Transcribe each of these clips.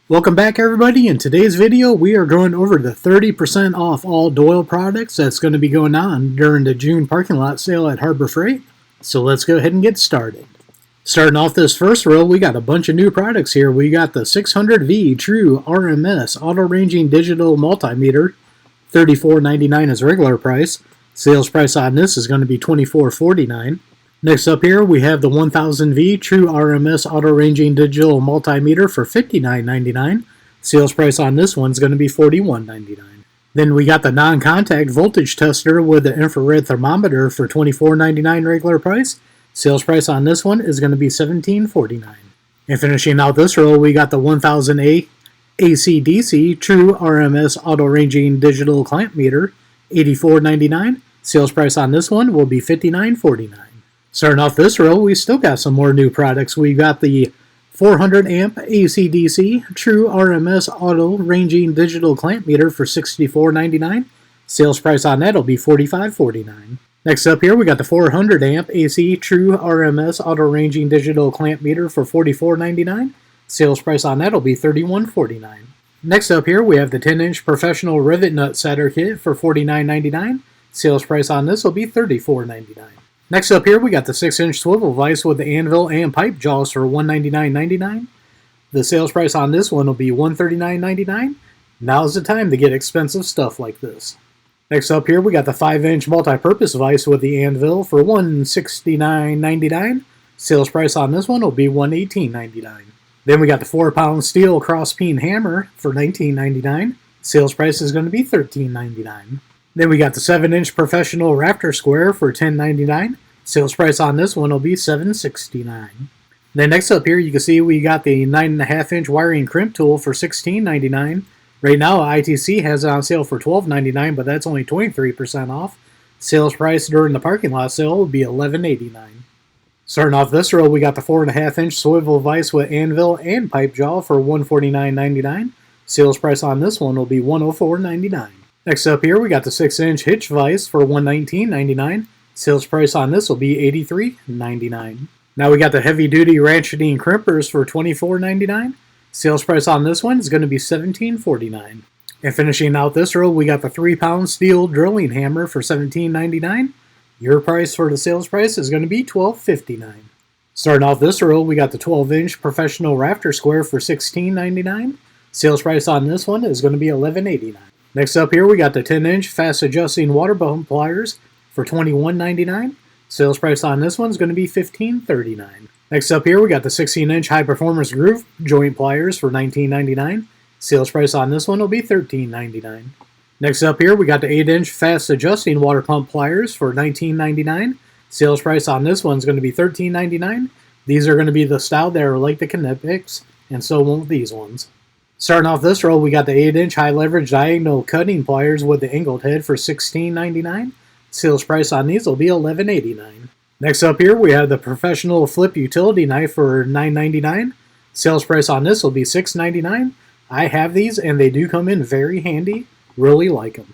Welcome back everybody. In today's video we are going over the 30% off all Doyle products that's going to be going on during the June parking lot sale at Harbor Freight. So let's go ahead and get started. Starting off this first row, we got a bunch of new products here. We got the 600V True RMS Auto Ranging Digital Multimeter, $34.99 is regular price. Sales price on this is going to be $24.49. Next up here, we have the 1000V True RMS Auto Ranging Digital Multimeter for $59.99. Sales price on this one is going to be $41.99. Then we got the non-contact voltage tester with the infrared thermometer for $24.99 regular price. Sales price on this one is going to be $17.49. And finishing out this row, we got the 1000A AC/DC True RMS Auto Ranging Digital Clamp Meter, $84.99. Sales price on this one will be $59.49. Starting off this row, we still got some more new products. We got the 400 amp AC/DC True RMS Auto Ranging Digital Clamp Meter for $64.99. Sales price on that will be $45.49. Next up here, we got the 400 amp AC True RMS Auto Ranging Digital Clamp Meter for $44.99. Sales price on that will be $31.49. Next up here, we have the 10-inch Professional Rivet Nut Setter Kit for $49.99. Sales price on this will be $34.99. Next up here, we got the 6-inch swivel vise with the anvil and pipe jaws for $199.99. The sales price on this one will be $139.99. Now's the time to get expensive stuff like this. Next up here, we got the 5-inch multi-purpose vise with the anvil for $169.99. Sales price on this one will be $118.99. Then we got the 4-pound steel cross-peen hammer for $19.99. Sales price is going to be $13.99. Then we got the 7-inch professional rafter square for $10.99. Sales price on this one will be $7.69. Then next up here, you can see we got the 9.5-inch wiring crimp tool for $16.99. Right now, ITC has it on sale for $12.99, but that's only 23% off. Sales price during the parking lot sale will be $11.89. Starting off this row, we got the 4.5-inch swivel vise with anvil and pipe jaw for $149.99. Sales price on this one will be $104.99. Next up here, we got the 6-inch hitch vise for $119.99. Sales price on this will be $83.99. Now we got the heavy-duty ratcheting crimpers for $24.99. Sales price on this one is going to be $17.49. And finishing out this row, we got the 3-pound steel drilling hammer for $17.99. Your price for the sales price is going to be $12.59. Starting off this row, we got the 12-inch professional rafter square for $16.99. Sales price on this one is going to be $11.89. Next up here, we got the 10-inch fast-adjusting water pump pliers for $21.99. Sales price on this one is going to be $15.39. Next up here, we got the 16-inch high-performance groove joint pliers for $19.99. Sales price on this one will be $13.99. Next up here, we got the 8-inch fast-adjusting water pump pliers for $19.99. Sales price on this one is going to be $13.99. These are going to be the style that are like the Kinetics, and so won't these ones. Starting off this row, we got the 8-inch high-leverage diagonal cutting pliers with the angled head for $16.99. Sales price on these will be $11.89. Next up here, we have the professional flip utility knife for $9.99. Sales price on this will be $6.99. I have these, and they do come in very handy. Really like them.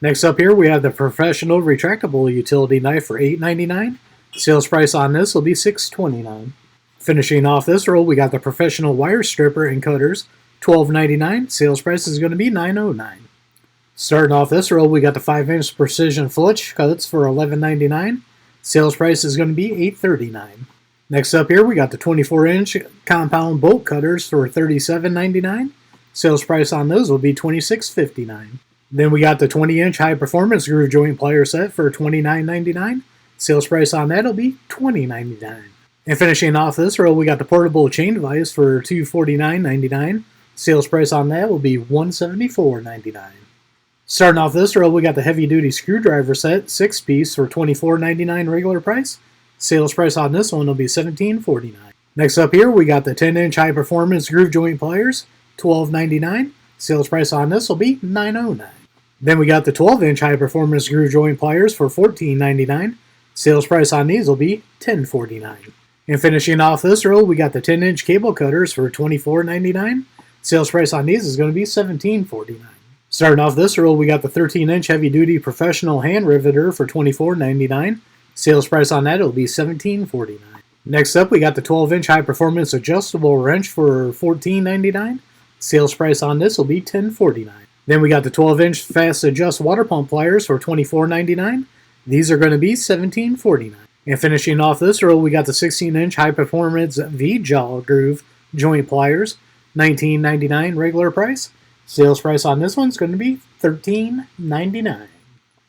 Next up here, we have the professional retractable utility knife for $8.99. Sales price on this will be $6.29. Finishing off this row, we got the professional wire stripper and cutters, $12.99. Sales price is going to be $9.09. Starting off this row, we got the 5-inch precision flitch cuts for $11.99. Sales price is going to be $8.39. Next up here, we got the 24-inch compound bolt cutters for $37.99. Sales price on those will be $26.59. Then we got the 20-inch high-performance groove joint plier set for $29.99. Sales price on that will be $20.99. And finishing off this row, we got the portable chain vise for $249.99. Sales price on that will be $174.99. Starting off this row, we got the heavy-duty screwdriver set, 6-piece for $24.99 regular price. Sales price on this one will be $17.49. Next up here, we got the 10-inch high-performance groove joint pliers, $12.99. Sales price on this will be $9.09. Then we got the 12-inch high-performance groove joint pliers for $14.99. Sales price on these will be $10.49. And finishing off this row, we got the 10-inch cable cutters for $24.99. Sales price on these is going to be $17.49. Starting off this row, we got the 13-inch heavy-duty professional hand riveter for $24.99. Sales price on that will be $17.49. Next up, we got the 12-inch high-performance adjustable wrench for $14.99. Sales price on this will be $10.49. Then we got the 12-inch fast adjust water pump pliers for $24.99. These are going to be $17.49. And finishing off this row, we got the 16-inch high performance V-jaw groove joint pliers, $19.99 regular price. Sales price on this one's going to be $13.99.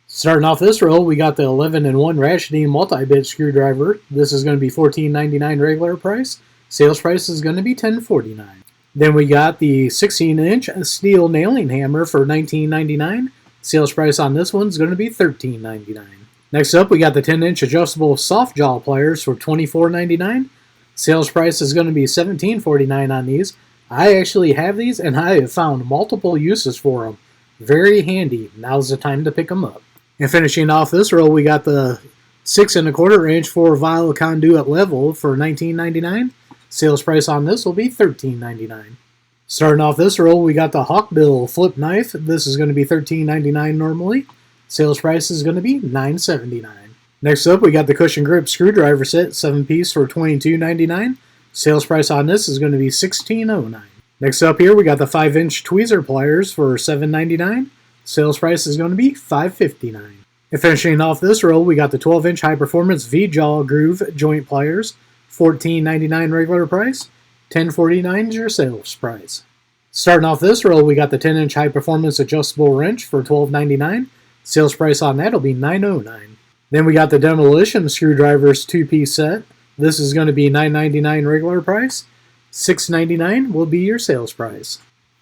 Starting off this row, we got the 11-1 ratcheting multi-bit screwdriver. This is going to be $14.99 regular price. Sales price is going to be $10.49. Then we got the 16-inch steel nailing hammer for $19.99. Sales price on this one's going to be $13.99. Next up, we got the 10-inch adjustable soft jaw pliers for $24.99. Sales price is going to be $17.49 on these. I actually have these, and I have found multiple uses for them. Very handy. Now's the time to pick them up. And finishing off this row, we got the 6 1/4-inch 4-vial conduit level for $19.99. Sales price on this will be $13.99. Starting off this row, we got the Hawkbill flip knife. This is going to be $13.99 normally. Sales price is going to be $9.79. Next up, we got the cushion grip screwdriver set, 7-piece for $22.99. Sales price on this is going to be $16.09. Next up here, we got the 5-inch tweezer pliers for $7.99. Sales price is going to be $5.59. And finishing off this row, we got the 12-inch high-performance V-jaw groove joint pliers, $14.99 regular price, $10.49 is your sales price. Starting off this row, we got the 10-inch high-performance adjustable wrench for $12.99. Sales price on that will be $9.09. Then we got the demolition screwdrivers 2-piece set. This is going to be $9.99 regular price. $6.99 will be your sales price.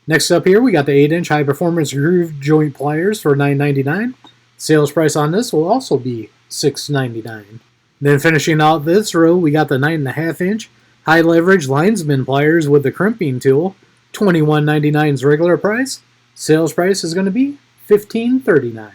Next up here, we got the 8-inch high-performance groove joint pliers for $9.99. Sales price on this will also be $6.99. Then finishing out this row, we got the 9.5-inch high-leverage linesman pliers with the crimping tool. $21.99's regular price. Sales price is going to be $15.39.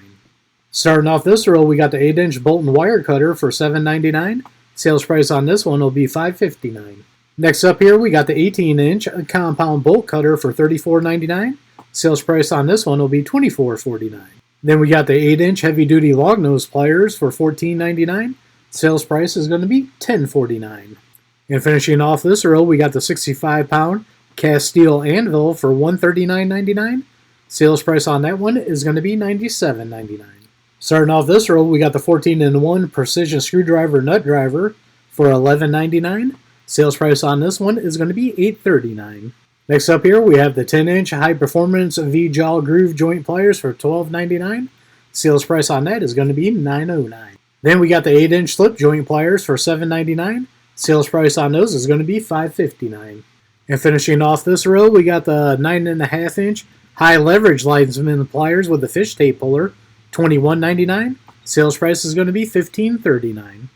Starting off this row, we got the 8-inch bolt and wire cutter for $7.99. Sales price on this one will be $5.59. Next up here, we got the 18-inch compound bolt cutter for $34.99. Sales price on this one will be $24.49. Then we got the 8-inch heavy-duty long nose pliers for $14.99. Sales price is going to be $10.49. And finishing off this row, we got the 65-pound cast steel anvil for $139.99. Sales price on that one is going to be $97.99. Starting off this row, we got the 14-1 precision screwdriver nut driver for $11.99. Sales price on this one is going to be $8.39. Next up here, we have the 10-inch high-performance V-jaw groove joint pliers for $12.99. Sales price on that is going to be $9.09. Then we got the 8-inch slip joint pliers for $7.99. Sales price on those is going to be $5.59. And finishing off this row, we got the 9.5-inch high-leverage linesman pliers with the fish tape puller, $21.99. Sales price is going to be $15.39.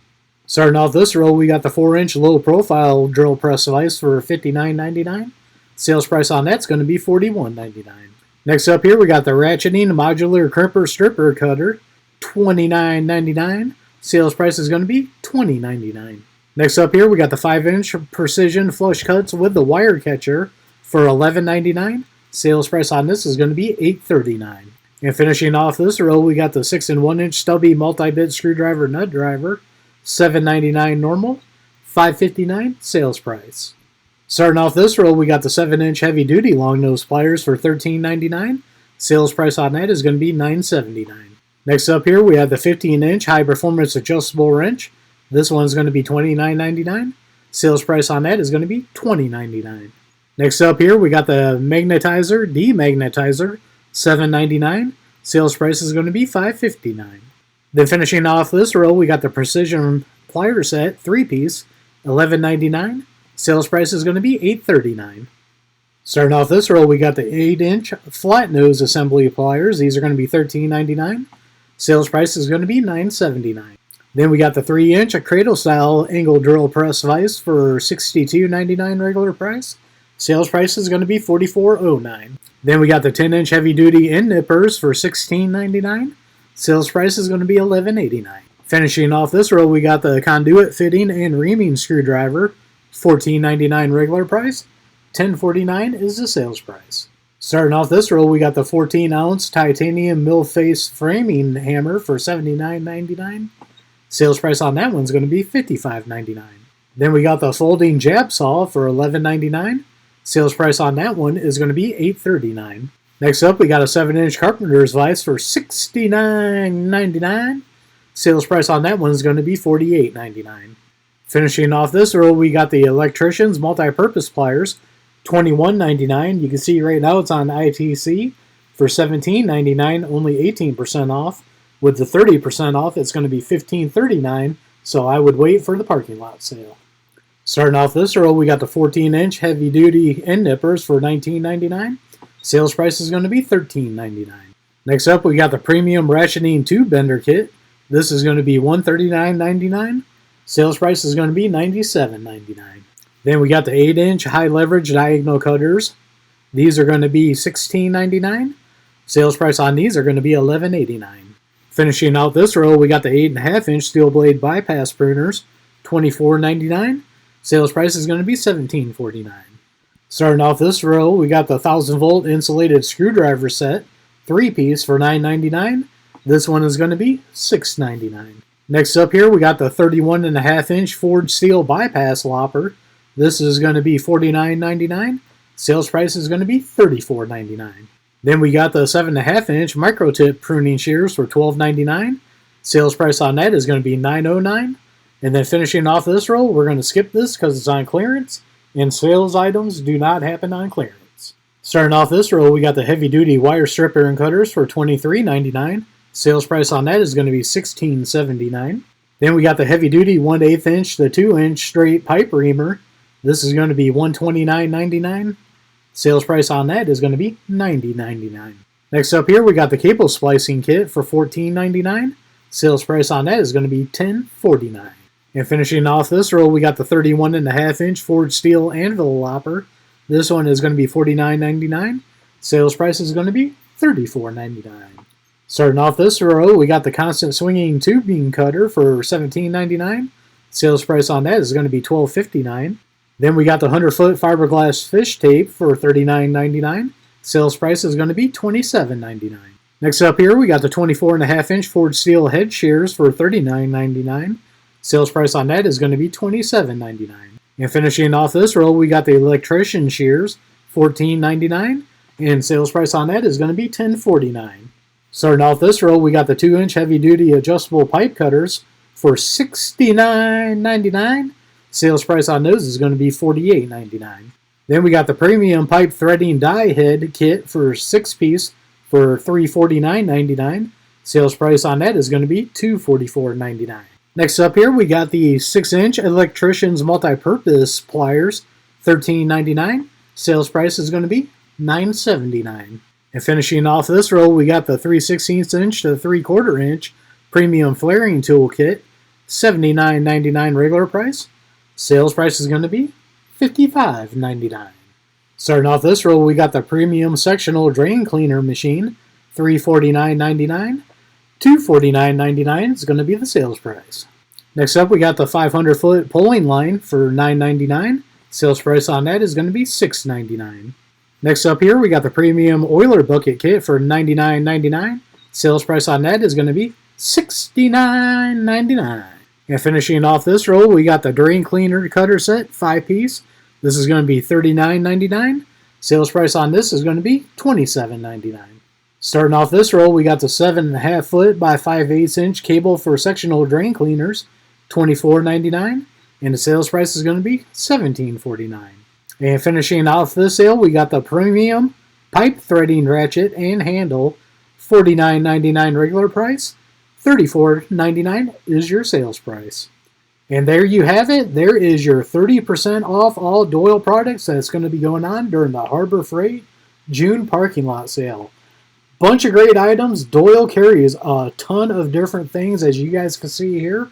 Starting off this row, we got the 4-inch low-profile drill press vise for $59.99. Sales price on that's going to be $41.99. Next up here, we got the ratcheting modular crimper stripper cutter, $29.99. Sales price is going to be $20.99. Next up here, we got the 5-inch precision flush cuts with the wire catcher for $11.99. Sales price on this is going to be $8.39. And finishing off this row, we got the 6-1-inch stubby multi-bit screwdriver nut driver, $7.99 normal, $5.59 sales price. Starting off this row, we got the 7-inch heavy-duty long nose pliers for $13.99. Sales price on that is going to be $9.79. Next up here, we have the 15-inch high-performance adjustable wrench. This one's going to be $29.99. Sales price on that is going to be $20.99. Next up here, we got the magnetizer, demagnetizer, $7.99. Sales price is going to be $5.59. Then finishing off this row, we got the precision plier set, 3-piece, $11.99. Sales price is going to be $8.39. Starting off this row, we got the 8-inch flat nose assembly pliers. These are going to be $13.99. Sales price is going to be $9.79. Then we got the 3-inch cradle style angle drill press vise for $62.99 regular price. Sales price is going to be $44.09. Then we got the 10-inch heavy-duty end nippers for $16.99. Sales price is going to be $11.89. Finishing off this row, we got the conduit fitting and reaming screwdriver, $14.99 regular price. $10.49 is the sales price. Starting off this row, we got the 14-ounce titanium mill face framing hammer for $79.99. Sales price on that one's going to be $55.99. Then we got the folding jab saw for $11.99. Sales price on that one is going to be $8.39. Next up, we got a 7-inch carpenter's vise for $69.99. Sales price on that one is going to be $48.99. Finishing off this row, we got the electrician's multi-purpose pliers, $21.99. You can see right now it's on ITC for $17.99, only 18% off. With the 30% off, it's going to be $15.39, so I would wait for the parking lot sale. Starting off this row, we got the 14-inch heavy-duty end nippers for $19.99. Sales price is going to be $13.99. Next up, we got the premium ratcheting tube bender kit. This is going to be $139.99. Sales price is going to be $97.99. Then we got the 8-inch high-leverage diagonal cutters. These are going to be $16.99. Sales price on these are going to be $11.89. Finishing out this row, we got the 8.5-inch steel blade bypass pruners, $24.99. Sales price is going to be $17.49. Starting off this row, we got the 1000-volt insulated screwdriver set, 3-piece for $9.99. This one is going to be $6.99. Next up here, we got the 31.5-inch forged steel bypass lopper. This is going to be $49.99. Sales price is going to be $34.99. Then we got the 7.5-inch micro tip pruning shears for $12.99. Sales price on that is going to be $9.09. And then finishing off this row, we're going to skip this because it's on clearance, and sales items do not happen on clearance. Starting off this row, we got the heavy-duty wire stripper and cutters for $23.99. Sales price on that is going to be $16.79. Then we got the heavy-duty 1/8-inch to 2-inch straight pipe reamer. This is going to be $129.99. Sales price on that is going to be $90.99. Next up here, we got the cable splicing kit for $14.99. Sales price on that is going to be $10.49. And finishing off this row, we got the 31.5-inch forged steel anvil lopper. This one is going to be $49.99. Sales price is going to be $34.99. Starting off this row, we got the constant swinging tubing cutter for $17.99. Sales price on that is going to be $12.59. Then we got the 100-foot fiberglass fish tape for $39.99. Sales price is going to be $27.99. Next up here, we got the 24.5-inch forged steel head shears for $39.99. Sales price on that is going to be $27.99. And finishing off this row, we got the electrician shears, $14.99. And sales price on that is going to be $10.49. Starting off this row, we got the 2-inch heavy-duty adjustable pipe cutters for $69.99. Sales price on those is going to be $48.99. Then we got the premium pipe threading die head kit for 6-piece for $349.99. Sales price on that is going to be $244.99. Next up here, we got the 6-inch electrician's multi-purpose pliers, $13.99. Sales price is going to be $9.79. And finishing off this row, we got the 3/16-inch to 3/4-inch premium flaring tool kit, $79.99 regular price. Sales price is going to be $55.99. Starting off this row, we got the premium sectional drain cleaner machine, $349.99. $249.99 is going to be the sales price. Next up, we got the 500-foot pulling line for $9.99. Sales price on that is going to be $6.99. Next up here, we got the premium oiler bucket kit for $99.99. Sales price on that is going to be $69.99. And finishing off this row, we got the drain cleaner cutter set, 5-piece. This is going to be $39.99. Sales price on this is going to be $27.99. Starting off this row, we got the 7.5-foot by 5/8-inch cable for sectional drain cleaners, $24.99. And the sales price is going to be $17.49. And finishing off this sale, we got the premium pipe threading ratchet and handle, $49.99 regular price, $34.99 is your sales price. And there you have it. There is your 30% off all Doyle products that's going to be going on during the Harbor Freight June parking lot sale. Bunch of great items. Doyle carries a ton of different things, as you guys can see here.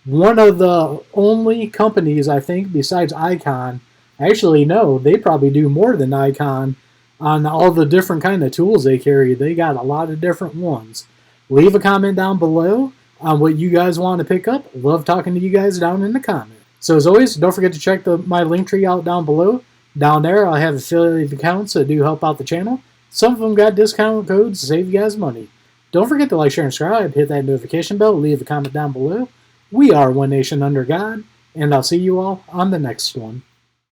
One of the only companies, I think, besides Icon, actually, no, they probably do more than Icon on all the different kind of tools they carry. They got a lot of different ones. Leave a comment down below on what you guys want to pick up. Love talking to you guys down in the comments. So as always, don't forget to check my link tree out down below. Down there, I have affiliate accounts that do help out the channel. Some of them got discount codes to save you guys money. Don't forget to like, share, and subscribe. Hit that notification bell. Leave a comment down below. We are One Nation Under God, and I'll see you all on the next one.